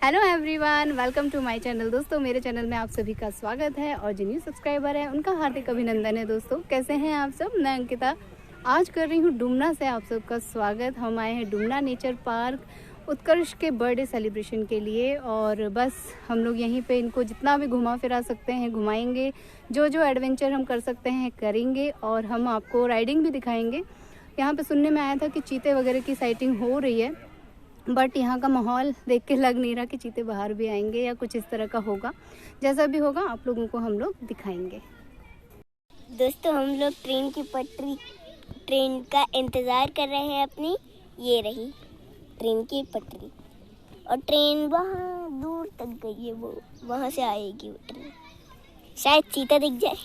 Hello everyone, welcome to my channel. दोस्तों, मेरे channel में आप सभी का स्वागत है और जो न्यू सब्सक्राइबर है उनका हार्दिक अभिनंदन है। दोस्तों, कैसे हैं आप सब? मैं अंकिता आज कर रही हूँ डुमना से आप सबका स्वागत। हम आए हैं डुमना नेचर पार्क उत्कर्ष के बर्थडे सेलिब्रेशन के लिए और बस हम लोग यहीं पे इनको जितना भी घुमा फिरा सकते हैं घुमाएंगे। जो जो एडवेंचर हम कर सकते हैं करेंगे और हम आपको राइडिंग भी दिखाएंगे। यहाँ पे सुनने में आया था कि चीते वगैरह की साइटिंग हो रही है, बट यहाँ का माहौल देख के लग नहीं रहा कि चीते बाहर भी आएंगे या कुछ इस तरह का होगा। जैसा भी होगा आप लोगों को हम लोग दिखाएंगे। दोस्तों, हम लोग ट्रेन का इंतज़ार कर रहे हैं अपनी। ये रही ट्रेन की पटरी और ट्रेन वहाँ दूर तक गई है, वो वहाँ से आएगी वो ट्रेन। शायद चीता दिख जाए।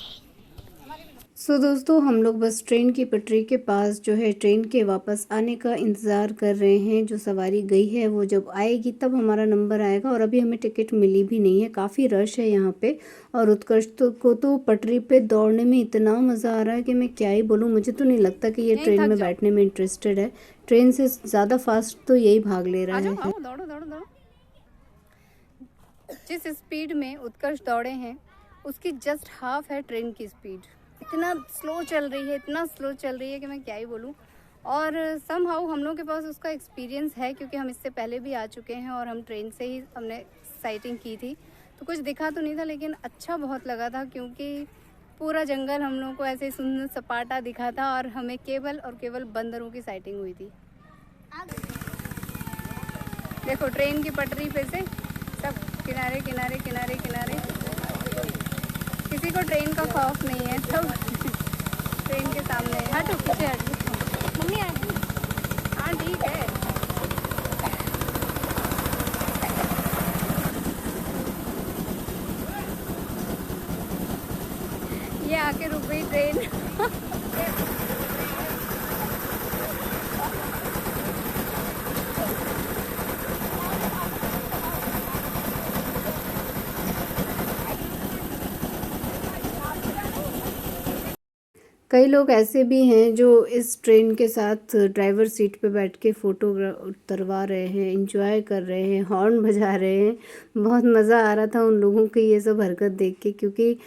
सो दोस्तों, हम लोग बस ट्रेन की पटरी के पास जो है ट्रेन के वापस आने का इंतज़ार कर रहे हैं। जो सवारी गई है वो जब आएगी तब हमारा नंबर आएगा और अभी हमें टिकट मिली भी नहीं है। काफ़ी रश है यहाँ पे और उत्कर्ष को तो पटरी पे दौड़ने में इतना मज़ा आ रहा है कि मैं क्या ही बोलूँ। मुझे तो नहीं लगता कि ये ट्रेन में बैठने में इंटरेस्टेड है। ट्रेन से ज़्यादा फास्ट तो यही भाग ले रहा है। दौड़ो दौड़ो दौड़ो। जिस स्पीड में उत्कर्ष दौड़े हैं उसकी जस्ट हाफ है ट्रेन की स्पीड। इतना स्लो चल रही है कि मैं क्या ही बोलूँ। और समहाउ हम लोगों के पास उसका एक्सपीरियंस है क्योंकि हम इससे पहले भी आ चुके हैं और हम ट्रेन से ही हमने साइटिंग की थी। तो कुछ दिखा तो नहीं था लेकिन अच्छा बहुत लगा था क्योंकि पूरा जंगल हम लोगों को ऐसे सुंदर सपाटा दिखा था और हमें केवल और केवल बंदरों की साइटिंग हुई थी। देखो ट्रेन की पटरी पे से सब किनारे किनारे किनारे किनारे। किसी को ट्रेन का खौफ नहीं है, सब ट्रेन के सामने। हटो पीछे हटो मम्मी, हटो। हाँ ठीक है। ये आके रुक गई ट्रेन। कई लोग ऐसे भी हैं जो इस ट्रेन के साथ ड्राइवर सीट पे बैठ के फ़ोटो उतरवा रहे हैं, एंजॉय कर रहे हैं, हॉर्न बजा रहे हैं। बहुत मज़ा आ रहा था उन लोगों की ये सब हरकत देख के क्योंकि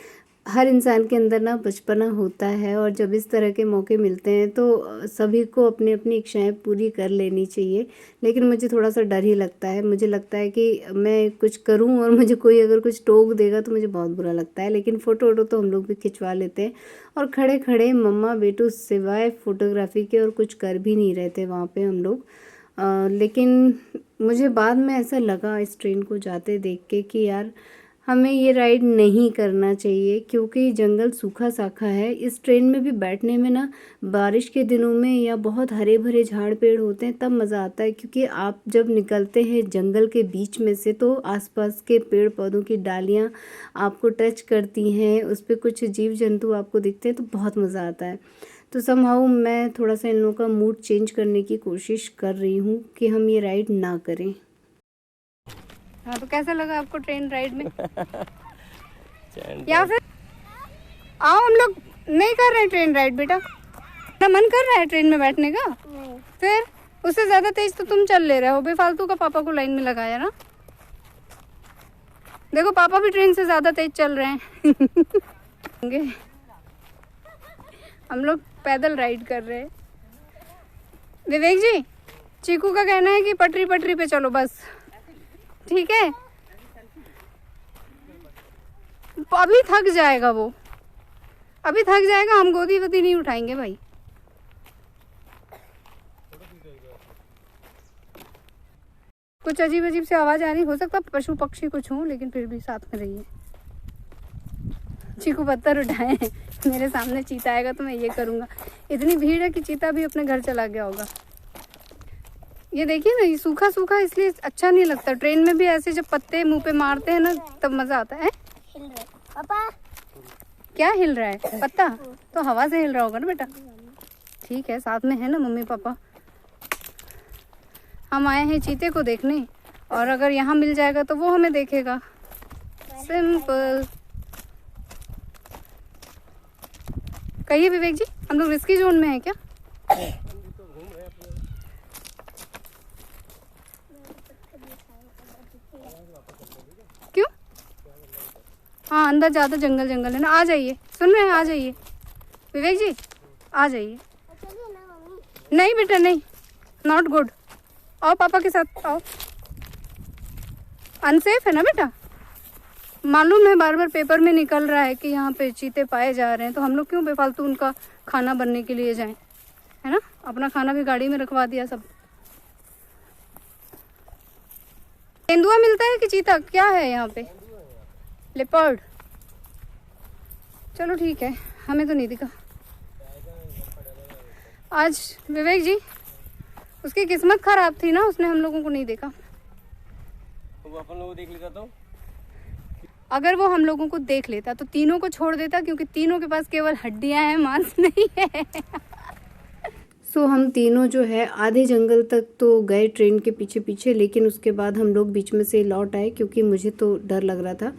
हर इंसान के अंदर ना बचपना होता है और जब इस तरह के मौके मिलते हैं तो सभी को अपनी अपनी इच्छाएं पूरी कर लेनी चाहिए। लेकिन मुझे थोड़ा सा डर ही लगता है। मुझे लगता है कि मैं कुछ करूं और मुझे कोई अगर कुछ टोक देगा तो मुझे बहुत बुरा लगता है। लेकिन फ़ोटो वोटो तो हम लोग भी खिंचवा लेते हैं और खड़े खड़े मम्मा बेटू सिवाय फ़ोटोग्राफी के और कुछ कर भी नहीं रहे थे वहाँ पर हम लोग। लेकिन मुझे बाद में ऐसा लगा इस ट्रेन को जाते देख के कि यार हमें ये राइड नहीं करना चाहिए क्योंकि जंगल सूखा साखा है। इस ट्रेन में भी बैठने में ना बारिश के दिनों में या बहुत हरे भरे झाड़ पेड़ होते हैं तब मज़ा आता है क्योंकि आप जब निकलते हैं जंगल के बीच में से तो आसपास के पेड़ पौधों की डालियाँ आपको टच करती हैं, उस पर कुछ जीव जंतु आपको दिखते हैं तो बहुत मज़ा आता है। तो समहाउ मैं थोड़ा सा इन लोगों का मूड चेंज करने की कोशिश कर रही हूँ कि हम ये राइड ना करें। हाँ, तो कैसा लगा आपको ट्रेन राइड में? या फिर आओ हम लोग नहीं कर रहे हैं ट्रेन राइड बेटा। मेरा मन कर रहा है ट्रेन में बैठने का। फिर उससे ज्यादा तेज तो तुम चल ले रहे हो। बेफालतू का पापा को लाइन में लगाया ना। देखो पापा भी ट्रेन से ज्यादा तेज चल रहे हैं। हम लोग पैदल राइड कर रहे हैं। विवेक जी, चीकू का कहना है कि पटरी पटरी पे चलो बस, ठीक है? अभी थक जाएगा वो, अभी थक जाएगा। हम गोदी वोदी नहीं उठाएंगे भाई। कुछ अजीब अजीब से आवाज आ रही, हो सकता पशु पक्षी कुछ हो लेकिन फिर भी साथ में रहिए। चीकू पत्थर उठाए। मेरे सामने चीता आएगा तो मैं ये करूंगा। इतनी भीड़ है कि चीता भी अपने घर चला गया होगा। ये देखिए ना, ये सूखा सूखा इसलिए अच्छा नहीं लगता। ट्रेन में भी ऐसे जब पत्ते मुंह पे मारते हैं ना तब मजा आता है। पापा क्या हिल रहा है? पत्ता तो हवा से हिल रहा होगा ना बेटा। ठीक है, साथ में है ना मम्मी पापा। हम आए हैं चीते को देखने और अगर यहाँ मिल जाएगा तो वो हमें देखेगा। सिंपल। कहिए विवेक जी, हम लोग रिस्की जोन में है क्या? क्यों? हाँ अंदर ज़्यादा जंगल जंगल है ना। आ जाइए, सुन रहे हैं, आ जाइए विवेक जी, आ जाइए। नहीं बेटा नहीं, नॉट गुड। आओ पापा के साथ आओ। अनसेफ है ना बेटा, मालूम है बार बार पेपर में निकल रहा है कि यहाँ पे चीते पाए जा रहे हैं, तो हम लोग क्यों बेफालतू उनका खाना बनने के लिए जाएं, है ना। अपना खाना भी गाड़ी में रखवा दिया सब। तेंदुआ मिलता है कि चीता, क्या है यहाँ पे? लेपर्ड। चलो ठीक है, हमें तो नहीं दिखा आज। विवेक जी, उसकी किस्मत खराब थी ना, उसने हम लोगों को नहीं देखा। तो अपन लोगों को देख लेता तो? अगर वो हम लोगों को देख लेता तो तीनों को छोड़ देता, क्योंकि तीनों के पास केवल हड्डियां हैं, मांस नहीं है। सो हम तीनों जो है आधे जंगल तक तो गए ट्रेन के पीछे पीछे, लेकिन उसके बाद हम लोग बीच में से लौट आए, क्योंकि मुझे तो डर लग रहा था।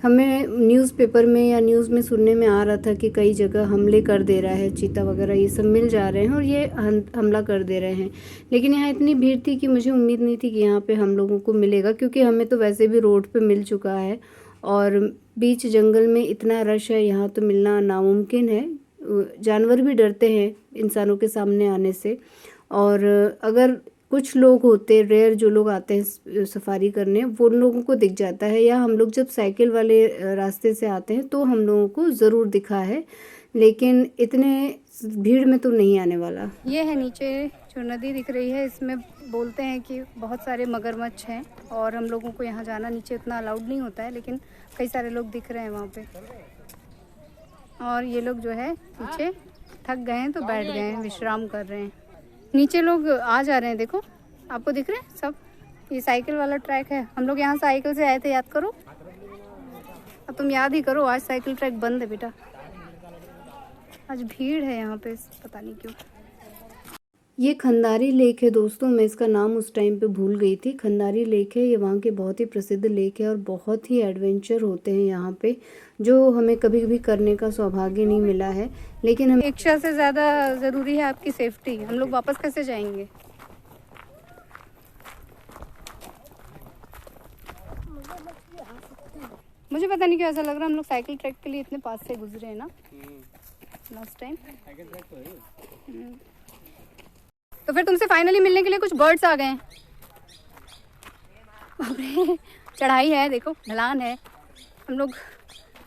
हमें न्यूज़पेपर में या न्यूज़ में सुनने में आ रहा था कि कई जगह हमले कर दे रहा है, चीता वगैरह ये सब मिल जा रहे हैं और ये हमला कर दे रहे हैं। लेकिन यहाँ इतनी भीड़ थी कि मुझे उम्मीद नहीं थी कि यहाँ पे हम लोगों को मिलेगा, क्योंकि हमें तो वैसे भी रोड पे मिल चुका है और बीच जंगल में इतना रश है, यहाँ तो मिलना नामुमकिन है। जानवर भी डरते हैं इंसानों के सामने आने से। और अगर कुछ लोग होते रेयर, जो लोग आते हैं सफारी करने, वो लोगों को दिख जाता है, या हम लोग जब साइकिल वाले रास्ते से आते हैं तो हम लोगों को ज़रूर दिखा है, लेकिन इतने भीड़ में तो नहीं आने वाला। ये है नीचे जो नदी दिख रही है, इसमें बोलते हैं कि बहुत सारे मगरमच्छ हैं और हम लोगों को यहाँ जाना नीचे उतना अलाउड नहीं होता है, लेकिन कई सारे लोग दिख रहे हैं वहाँ पे। और ये लोग जो है पीछे थक गए हैं तो बैठ गए हैं, विश्राम कर रहे हैं। नीचे लोग आ जा रहे हैं, देखो आपको दिख रहे हैं सब। ये साइकिल वाला ट्रैक है, हम लोग यहाँ साइकिल से आए थे, याद करो। अब तुम याद ही करो, आज साइकिल ट्रैक बंद है बेटा। आज भीड़ है यहाँ पे, पता नहीं क्यों। ये खंदारी लेक है दोस्तों, मैं इसका नाम उस टाइम पे भूल गई थी। खंदारी लेक है, ये वहाँ के बहुत ही प्रसिद्ध लेक है और बहुत ही एडवेंचर होते हैं यहाँ पे, जो हमें कभी कभी करने का सौभाग्य नहीं मिला है। लेकिन हम इच्छा से ज़्यादा ज़रूरी है आपकी सेफ्टी। हम लोग वापस कैसे जाएंगे? मुझे पता नहीं क्यों ऐसा लग रहा है हम लोग साइकिल ट्रैक के लिए इतने पास से गुजरे हैं ना लास्ट टाइम। तो फिर तुमसे फाइनली मिलने के लिए कुछ बर्ड्स आ गए हैं। चढ़ाई है, देखो ढलान है, हम लोग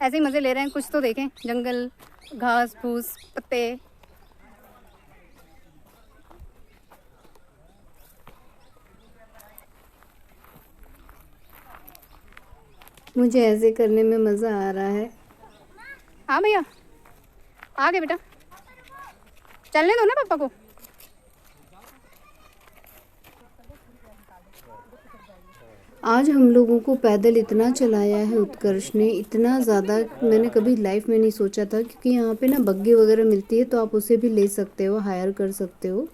ऐसे ही मज़े ले रहे हैं। कुछ तो देखें, जंगल, घास फूस, पत्ते। मुझे ऐसे करने में मज़ा आ रहा है। हाँ भैया आ गए बेटा, चलने दो ना पापा को। आज हम लोगों को पैदल इतना चलाया है उत्कर्ष ने, इतना ज़्यादा मैंने कभी लाइफ में नहीं सोचा था, क्योंकि यहाँ पे ना बग्गी वगैरह मिलती है तो आप उसे भी ले सकते हो, हायर कर सकते हो।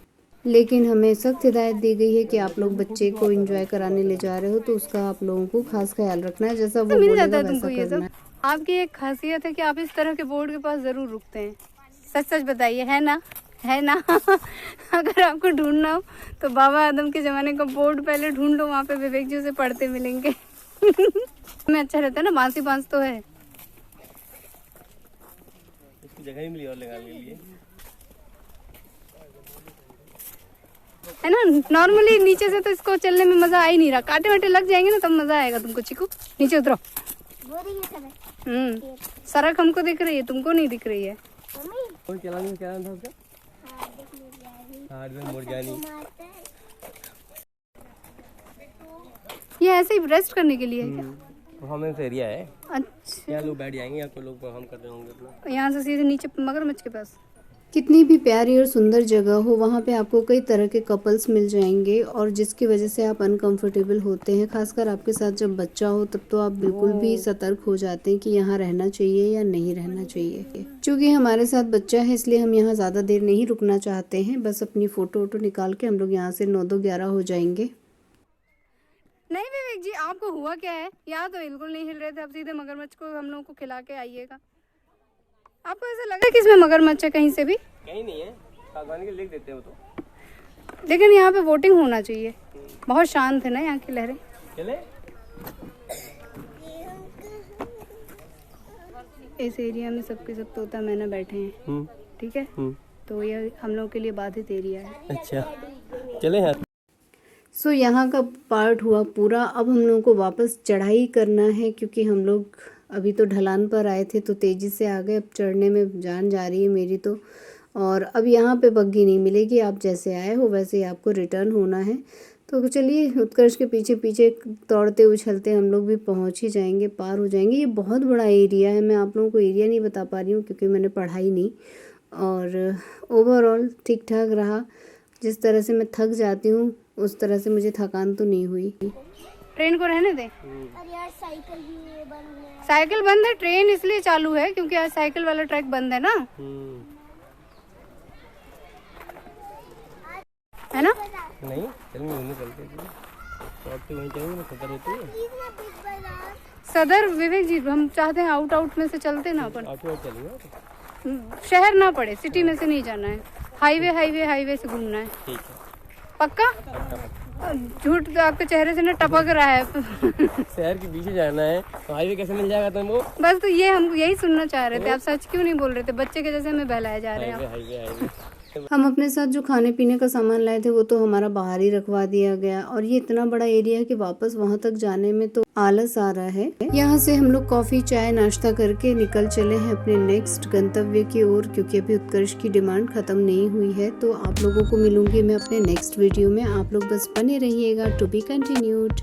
लेकिन हमें सख्त हिदायत दी गई है कि आप लोग बच्चे को एंजॉय कराने ले जा रहे हो तो उसका आप लोगों को खास ख्याल रखना है, जैसा वो बोलेगा वैसा करना है। आपकी एक खासियत है कि आप इस तरह के बोर्ड के पास ज़रूर रुकते हैं। सच सच बताइए, है ना? है ना? अगर आपको ढूंढना हो तो बाबा आदम के ज़माने का बोर्ड पहले ढूंढ लो, वहाँ पे विवेक जी से पढ़ते मिलेंगे। में अच्छा रहता है ना, बांसी बांस तो है। इसकी जगह ही मिली और लगा लिए है ना। नॉर्मली नीचे से तो इसको चलने में मज़ा आ ही नहीं रहा, कांटे वाटे लग जाएंगे ना तब मज़ा आएगा तुमको। चिकू नीचे उतरो। सड़क हमको दिख रही है, तुमको नहीं दिख रही है। क्या नाम था उसका? मुर्जानी। ये ऐसे ही रेस्ट करने के लिए है क्या? परफॉर्मेंस एरिया है। अच्छा, यहाँ लोग बैठ जाएंगे या कोई लोग परफॉर्म कर रहे होंगे अपना। यहाँ से सीधे नीचे मगरमच्छ के पास। कितनी भी प्यारी और सुंदर जगह हो, वहाँ पे आपको कई तरह के कपल्स मिल जाएंगे और जिसकी वजह से आप अनकंफर्टेबल होते हैं। खासकर आपके साथ जब बच्चा हो तब तो आप बिल्कुल भी सतर्क हो जाते हैं कि यहाँ रहना चाहिए या नहीं रहना चाहिए। क्योंकि हमारे साथ बच्चा है इसलिए हम यहाँ ज़्यादा देर नहीं रुकना चाहते हैं, बस अपनी फ़ोटो वोटो निकाल के हम लोग यहाँ से 9-2-11 हो जाएंगे। नहीं विवेक जी, आपको हुआ क्या है? यहाँ तो बिल्कुल नहीं हिल रहे थे, अब सीधे मगरमच्छ को हम लोगों को खिला के आइएगा। आपको ऐसा लग रहा है कि इसमें मगरमच्छ है? कहीं से भी कहीं नहीं है, सावधानी के लिख देते हो तो। लेकिन यहाँ पे वोटिंग होना चाहिए। बहुत शांत है ना यहाँ की लहरें। चले इस एरिया में सबके सब तोता मैना बैठे हैं, ठीक है। तो यह हम लोग के लिए बाधित एरिया है। अच्छा चले यहाँ। सो यहाँ का पार्ट हुआ पूरा। अब हम लोगों को वापस चढ़ाई करना है, क्योंकि हम लोग अभी तो ढलान पर आए थे तो तेज़ी से आ गए। अब चढ़ने में जान जा रही है मेरी तो। और अब यहाँ पे बग्गी नहीं मिलेगी, आप जैसे आए हो वैसे ही आपको रिटर्न होना है। तो चलिए उत्कर्ष के पीछे पीछे दौड़ते उछलते हम लोग भी पहुँच ही जाएंगे, पार हो जाएंगे। ये बहुत बड़ा एरिया है, मैं आप लोगों को एरिया नहीं बता पा रही हूँ क्योंकि मैंने पढ़ाई नहीं। और ओवरऑल ठीक ठाक रहा। जिस तरह से मैं थक जाती हूँ उस तरह से मुझे थकान तो नहीं हुई। ट्रेन को रहने दे। अरे यार साइकिल भी बंद है। साइकिल बंद है, ट्रेन इसलिए चालू है क्योंकि आज साइकिल वाला ट्रैक बंद है ना, है ना। नहीं चलेंगे घूमने चलते हैं। वहीं चलेंगे, सदर होती है। सदर विवेक जी हम चाहते हैं आउट में से चलते ना अपन। आउट चलेंगे, शहर ना पड़े, सिटी में से नहीं जाना है। हाईवे से घूमना है। ठीक है पक्का। झूठ तो आपके चेहरे से ना टपक रहा है। शहर के पीछे जाना है तो हाईवे कैसे मिल जाएगा तुमको? बस तो ये हम यही सुनना चाह रहे थे, आप सच क्यों नहीं बोल रहे थे? बच्चे के जैसे हमें बहलाए जा रहे हैं। हाईवे हम अपने साथ जो खाने पीने का सामान लाए थे वो तो हमारा बाहर ही रखवा दिया गया। और ये इतना बड़ा एरिया है कि वापस वहां तक जाने में तो आलस आ रहा है। यहाँ से हम लोग कॉफी चाय नाश्ता करके निकल चले हैं अपने नेक्स्ट गंतव्य की ओर, क्योंकि अभी उत्कर्ष की डिमांड खत्म नहीं हुई है। तो आप लोगों को मिलूंगी मैं अपने नेक्स्ट वीडियो में। आप लोग बस बने रहिएगा। To be continued.